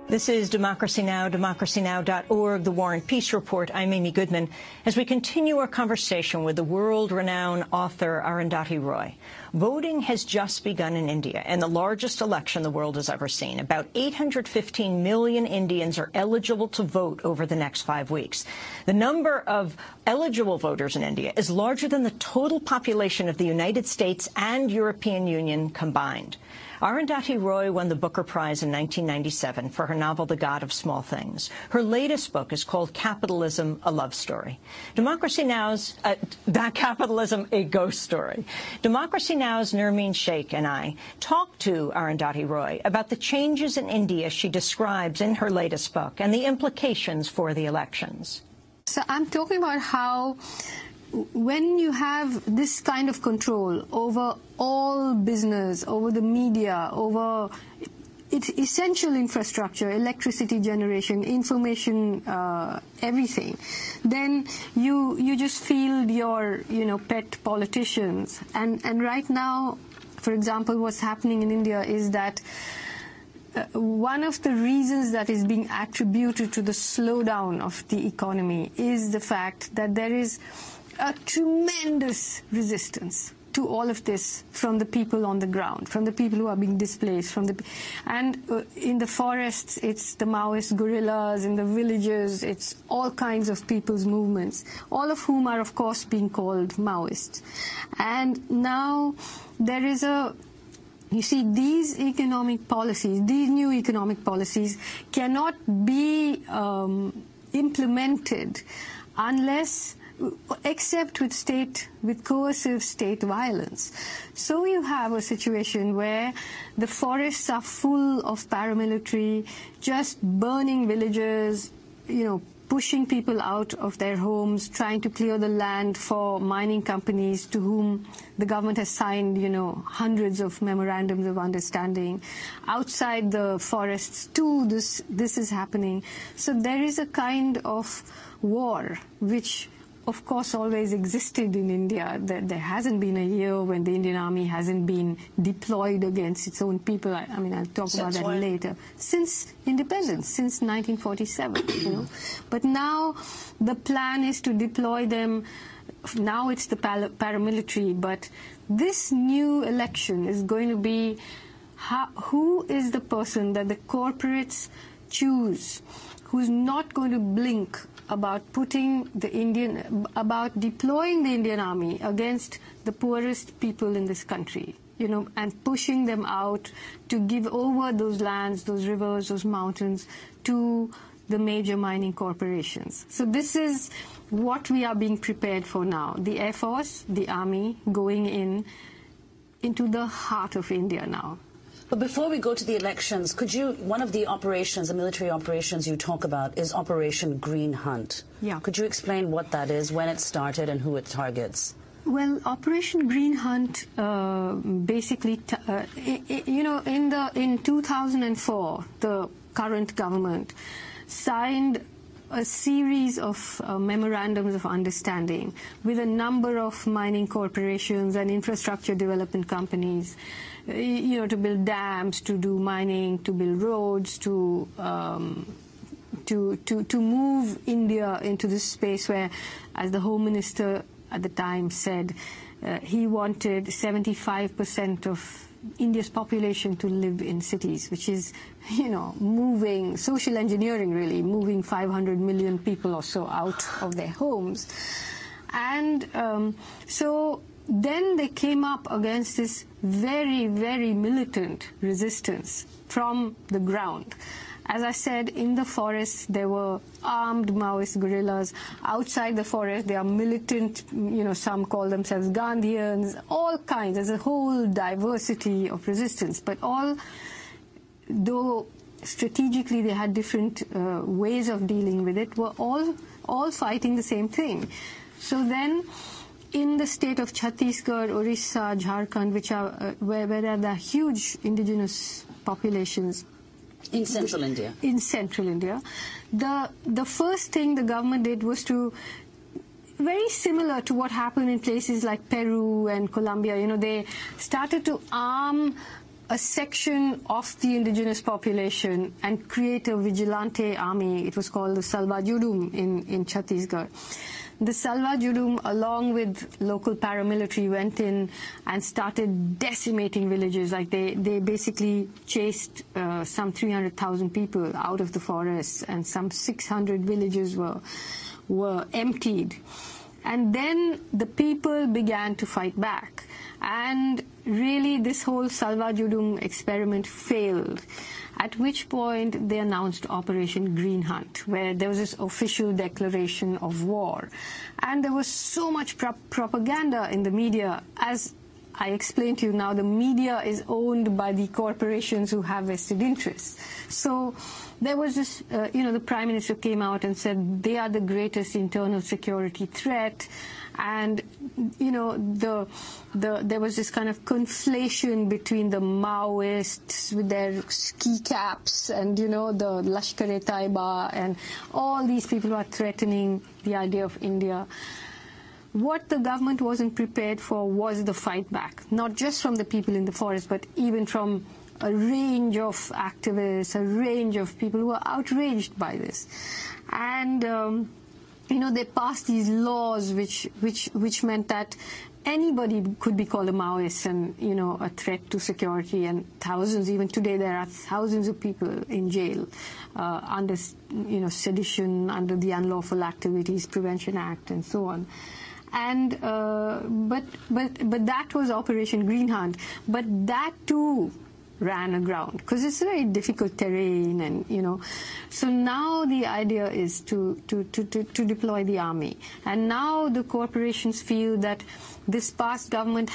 This is Democracy Now!, democracynow.org, The War and Peace Report. I'm Amy Goodman. As we continue our conversation with the world-renowned author Arundhati Roy, voting has just begun in India, and the largest election the world has ever seen. About 815 million Indians are eligible to vote over the next 5 weeks. The number of eligible voters in India is larger than the total population of the United States and European Union combined. Arundhati Roy won the Booker Prize in 1997 for her novel The God of Small Things. Her latest book is called Capitalism, a Love Story. Democracy Now's That Capitalism, a Ghost Story. Democracy Now's Nermeen Sheikh and I talked to Arundhati Roy about the changes in India she describes in her latest book and the implications for the elections. So I'm talking about how when you have this kind of control over all business, over the media, over its essential infrastructure, electricity generation, information, everything, then you just field your, pet politicians. And right now, for example, what's happening in India is that one of the reasons that is being attributed to the slowdown of the economy is the fact that there is a tremendous resistance to all of this from the people on the ground, from the people who are being displaced, in the forests, it's the Maoist guerrillas, in the villages, it's all kinds of people's movements, all of whom are, of course, being called Maoists. And now there is you see, these economic policies, these new economic policies cannot be implemented except with coercive state violence. So you have a situation where the forests are full of paramilitary, just burning villages, pushing people out of their homes, trying to clear the land for mining companies to whom the government has signed, hundreds of memorandums of understanding. Outside the forests, too, this is happening. So there is a kind of war which, of course, always existed in India. There hasn't been a year when the Indian army hasn't been deployed against its own people. I'll talk about that later. Since independence, since 1947, But now the plan is to deploy them. Now it's the paramilitary, but this new election is going to be who is the person that the corporates choose, who's not going to blink about deploying the Indian army against the poorest people in this country, and pushing them out to give over those lands, those rivers, those mountains to the major mining corporations. So this is what we are being prepared for now. The Air Force, the Army, going into the heart of India now. But before we go to the elections, one of the operations, the military operations you talk about is Operation Green Hunt. Yeah. Could you explain what that is, when it started, and who it targets? Well, Operation Green Hunt, basically, in 2004, the current government signed a series of memorandums of understanding with a number of mining corporations and infrastructure development companies, to build dams, to do mining, to build roads, to move India into this space where, as the Home Minister at the time said, he wanted 75% of India's population to live in cities, which is, moving, social engineering really, moving 500 million people or so out of their homes. And so then they came up against this very, very militant resistance from the ground. As I said, in the forests, there were armed Maoist guerrillas. Outside the forest, they are militant, some call themselves Gandhians, all kinds. There's a whole diversity of resistance. But though strategically they had different ways of dealing with it, were all fighting the same thing. So then, in the state of Chhattisgarh, Orissa, Jharkhand, where there are the huge indigenous populations, in central India. In central India. The first thing the government did was to, very similar to what happened in places like Peru and Colombia, they started to arm a section of the indigenous population and create a vigilante army. It was called the Salva Judum in Chhattisgarh. The Salva Judum, along with local paramilitary, went in and started decimating villages. Like they basically chased some 300,000 people out of the forests, and some 600 villages were emptied. And then the people began to fight back. And really this whole Salva Judum experiment failed, at which point they announced Operation Green Hunt, where there was this official declaration of war. And there was so much propaganda in the media. As I explained to you now, the media is owned by the corporations who have vested interests. So there was this, the Prime Minister came out and said they are the greatest internal security threat. And, there was this kind of conflation between the Maoists with their ski caps and, the Lashkar-e-Taiba and all these people who are threatening the idea of India. What the government wasn't prepared for was the fight back, not just from the people in the forest, but even from a range of activists, a range of people who are outraged by this. And they passed these laws which meant that anybody could be called a Maoist and, a threat to security. And thousands, even today, there are thousands of people in jail under, sedition, under the Unlawful Activities Prevention Act, and so on. And but that was Operation Green Hunt. But that too ran aground because it's a very difficult terrain, and so now the idea is to deploy the army. And now the corporations feel that this past government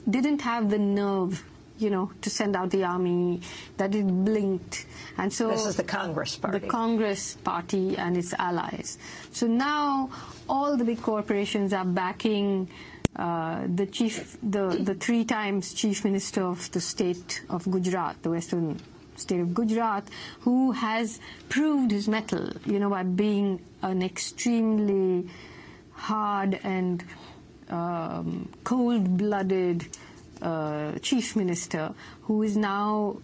didn't have the nerve to send out the army, that it blinked. And so this is the Congress Party. The Congress Party and its allies. So now all the big corporations are backing the 3 times Chief Minister of the state of Gujarat, the western state of Gujarat, who has proved his mettle, by being an extremely hard and cold-blooded Chief Minister, who is now,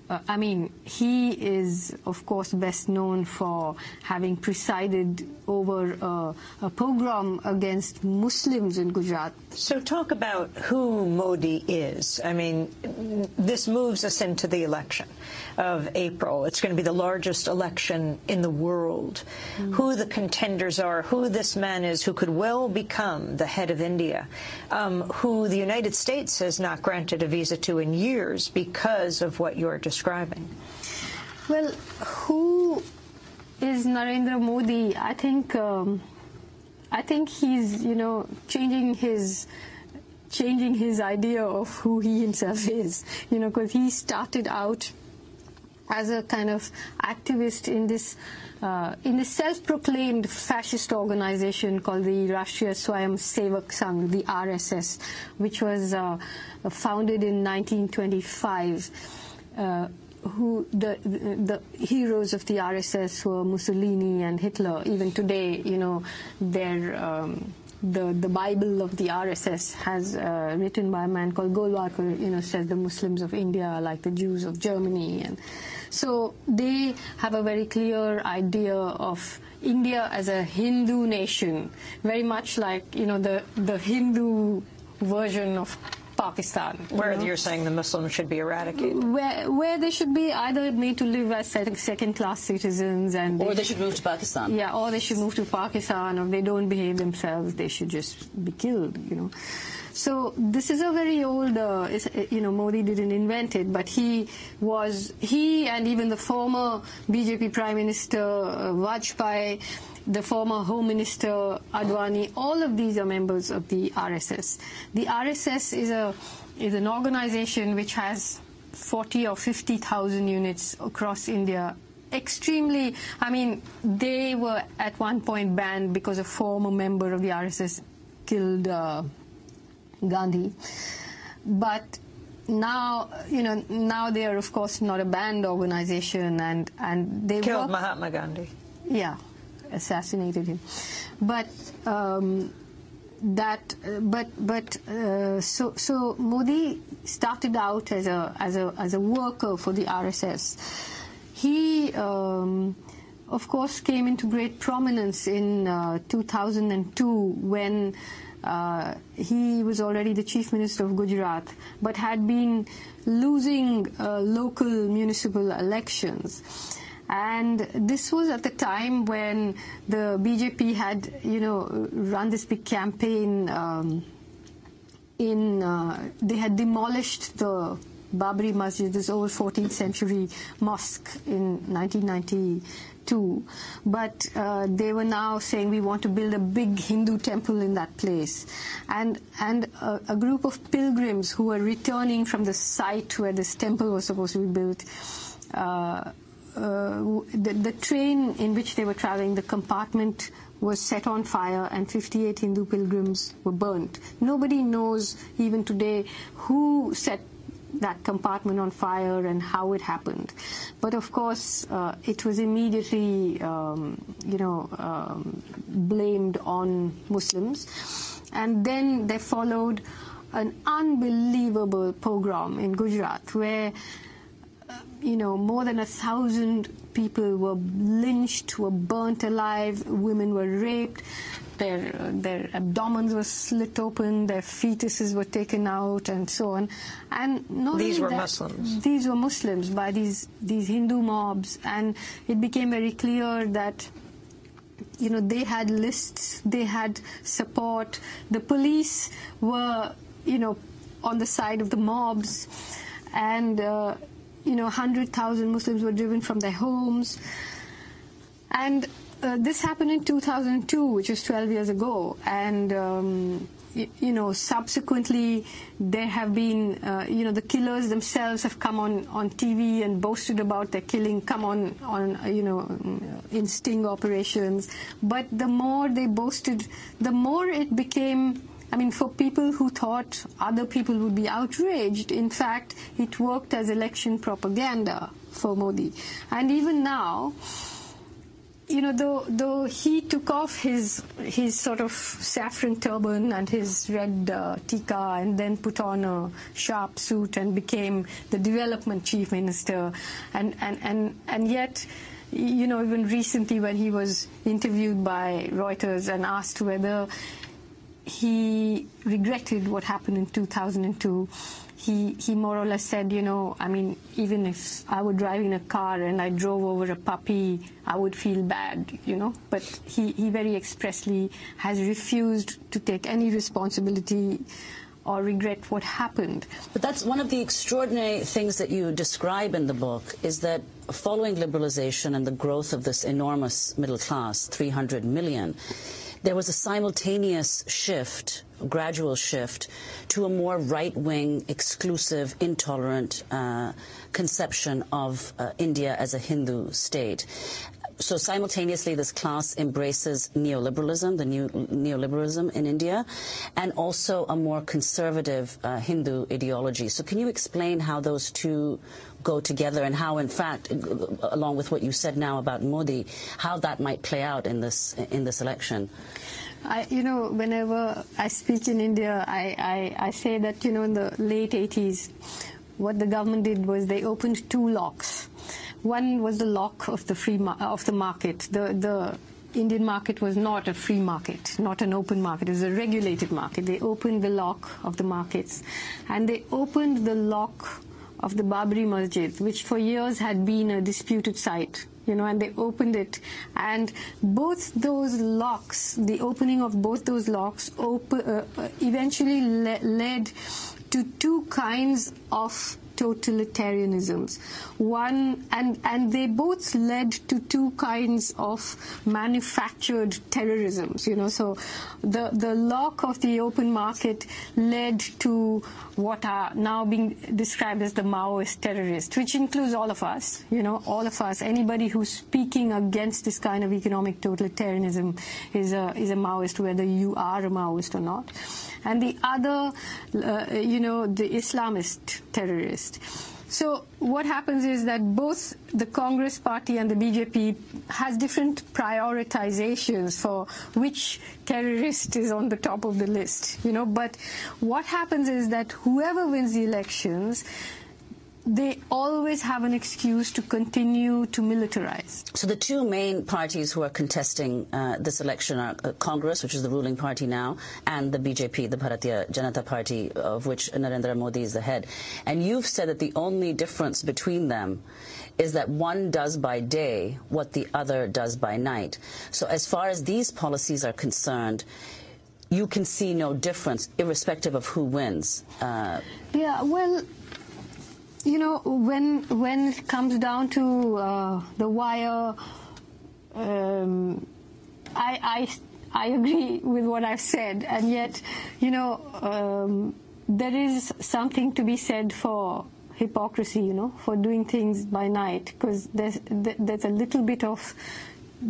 he is, of course, best known for having presided over a pogrom against Muslims in Gujarat. So talk about who Modi is. This moves us into the election of April. It's going to be the largest election in the world. Who the contenders are, who this man is who could well become the head of India, who the United States has not granted a visa to in years because of what you're describing. Well, who is Narendra Modi? I think he's, changing his idea of who he himself is, because he started out as a kind of activist in this self-proclaimed fascist organization called the Rashtriya Swayam Sevak Sangh, the RSS, which was founded in 1925. Who the heroes of the RSS were Mussolini and Hitler. Even today, the Bible of the RSS has written by a man called Golwalkar, says the Muslims of India are like the Jews of Germany. And so they have a very clear idea of India as a Hindu nation, very much like, the Hindu version of Pakistan. Where you're saying the Muslims should be eradicated. Where they should be either made to live as second-class citizens, or they should move to Pakistan. Yeah, or they should move to Pakistan, or if they don't behave themselves, they should just be killed, So this is a very old, Modi didn't invent it, but he and even the former BJP Prime Minister Vajpayee, the former Home Minister Advani, all of these are members of the RSS. The RSS is an organization which has 40 or 50,000 units across India. Extremely, they were at one point banned because a former member of the RSS killed Gandhi. But now, now they are, of course, not a banned organization, and they killed Mahatma Gandhi. Yeah. Assassinated him. But So Modi started out as a worker for the RSS. He of course came into great prominence in 2002 when he was already the Chief Minister of Gujarat, but had been losing local municipal elections. And this was at the time when the BJP had, run this big campaign. They had demolished the Babri Masjid, this old 14th century mosque, in 1992. But they were now saying we want to build a big Hindu temple in that place. And a group of pilgrims who were returning from the site where this temple was supposed to be built, the train in which they were traveling, the compartment was set on fire and 58 Hindu pilgrims were burnt. Nobody knows even today who set that compartment on fire and how it happened. But of course, it was immediately, blamed on Muslims. And then there followed an unbelievable pogrom in Gujarat where more than 1,000 people were lynched, were burnt alive, women were raped, their abdomens were slit open, their fetuses were taken out, and so on. And not these only were that, Muslims. These were Muslims by these Hindu mobs, and it became very clear that they had lists, they had support. The police were on the side of the mobs, and 100,000 Muslims were driven from their homes. And this happened in 2002, which was 12 years ago. And, subsequently there have been, the killers themselves have come on TV and boasted about their killing, come on in sting operations. But the more they boasted, the more it became... for people who thought other people would be outraged, in fact, it worked as election propaganda for Modi. And even now, though he took off his sort of saffron turban and his red tikka and then put on a sharp suit and became the development chief minister, and yet, even recently when he was interviewed by Reuters and asked whether he regretted what happened in 2002, he more or less said, even if I were driving a car and I drove over a puppy, I would feel bad, But he very expressly has refused to take any responsibility or regret what happened. But that's one of the extraordinary things that you describe in the book, is that following liberalization and the growth of this enormous middle class, 300 million, there was a simultaneous shift, gradual shift, to a more right-wing, exclusive, intolerant conception of India as a Hindu state. So simultaneously, this class embraces neoliberalism, the new neoliberalism in India, and also a more conservative Hindu ideology. So can you explain how those two go together, and how, in fact, along with what you said now about Modi, how that might play out in this election? Whenever I speak in India, I say that, in the late 80s, what the government did was they opened two locks. One was the lock of the market. The Indian market was not a free market, not an open market. It was a regulated market. They opened the lock of the markets, and they opened the lock of the Babri Masjid, which for years had been a disputed site, and they opened it. And both those locks, the opening of both those locks eventually led to two kinds of totalitarianisms. One, and they both led to two kinds of manufactured terrorisms, So the lock of the open market led to what are now being described as the Maoist terrorists, which includes all of us, all of us. Anybody who's speaking against this kind of economic totalitarianism is a Maoist, whether you are a Maoist or not. And the other, the Islamist terrorist. So what happens is that both the Congress party and the BJP has different prioritizations for which terrorist is on the top of the list, But what happens is that whoever wins the elections, they always have an excuse to continue to militarize. So the two main parties who are contesting this election are Congress, which is the ruling party now, and the BJP, the Bharatiya Janata Party, of which Narendra Modi is the head. And you've said that the only difference between them is that one does by day what the other does by night. So as far as these policies are concerned, you can see no difference, irrespective of who wins. Yeah, well, when it comes down to the wire, I agree with what I've said, and yet, there is something to be said for hypocrisy, for doing things by night, because there's a little bit of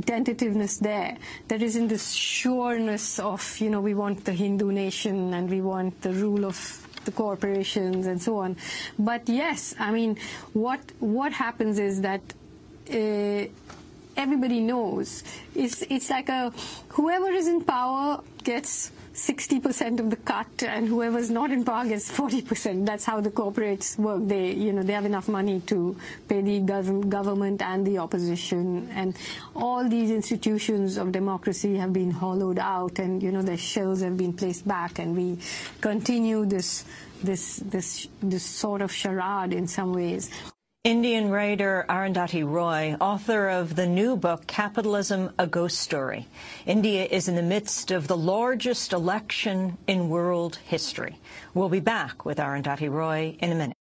tentativeness there. There isn't this sureness of, we want the Hindu nation and we want the rule of the corporations and so on. But yes, I mean, what happens is that everybody knows it's like whoever is in power gets 60% of the cut, and whoever's not in power gets 40%. That's how the corporates work. They have enough money to pay the government and the opposition, and all these institutions of democracy have been hollowed out, and their shells have been placed back, and we continue this sort of charade in some ways. Indian writer Arundhati Roy, author of the new book, Capitalism, A Ghost Story. India is in the midst of the largest election in world history. We'll be back with Arundhati Roy in a minute.